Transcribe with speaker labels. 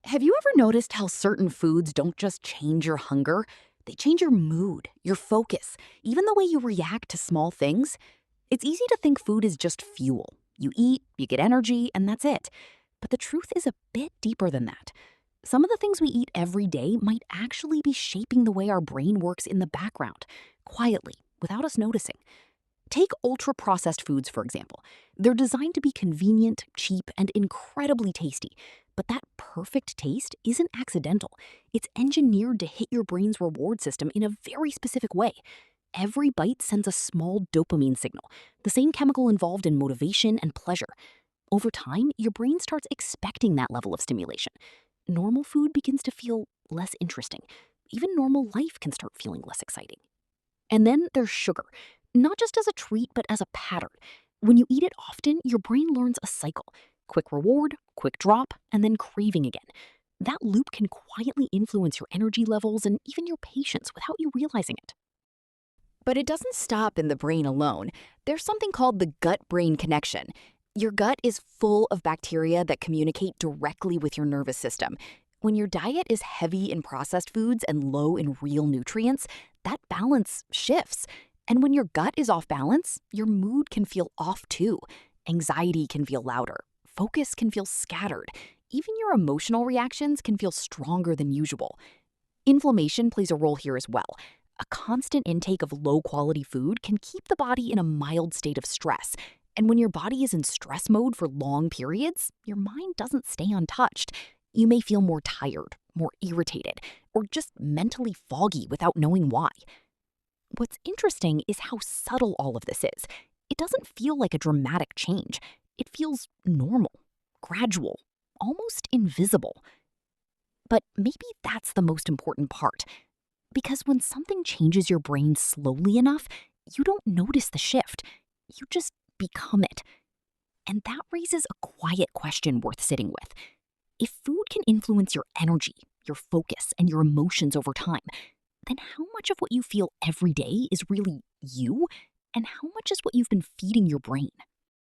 Speaker 1: Have you ever noticed how certain foods don't just change your hunger? They change your mood, your focus, even the way you react to small things? It's easy to think food is just fuel. You eat, you get energy, and that's it. But the truth is a bit deeper than that. Some of the things we eat every day might actually be shaping the way our brain works in the background, quietly, without us noticing. Take ultra processed foods, for example. They're designed to be convenient, cheap, and incredibly tasty. But that perfect taste isn't accidental. It's engineered to hit your brain's reward system in a very specific way. Every bite sends a small dopamine signal, the same chemical involved in motivation and pleasure. Over time, your brain starts expecting that level of stimulation. Normal food begins to feel less interesting. Even normal life can start feeling less exciting. And then there's sugar, not just as a treat, but as a pattern. When you eat it often, your brain learns a cycle: quick reward, quick drop, and then craving again. That loop can quietly influence your energy levels and even your patience without you realizing it. But it doesn't stop in the brain alone. There's something called the gut-brain connection. Your gut is full of bacteria that communicate directly with your nervous system. When your diet is heavy in processed foods and low in real nutrients, that balance shifts. And when your gut is off balance, your mood can feel off too. Anxiety can feel louder. Focus can feel scattered. Even your emotional reactions can feel stronger than usual. Inflammation plays a role here as well. A constant intake of low-quality food can keep the body in a mild state of stress. And when your body is in stress mode for long periods, your mind doesn't stay untouched. You may feel more tired, more irritated, or just mentally foggy without knowing why. What's interesting is how subtle all of this is. It doesn't feel like a dramatic change. It feels normal, gradual, almost invisible. But maybe that's the most important part. Because when something changes your brain slowly enough, you don't notice the shift. You just become it. And that raises a quiet question worth sitting with. If food can influence your energy, your focus, and your emotions over time, then how much of what you feel every day is really you, and how much is what you've been feeding your brain?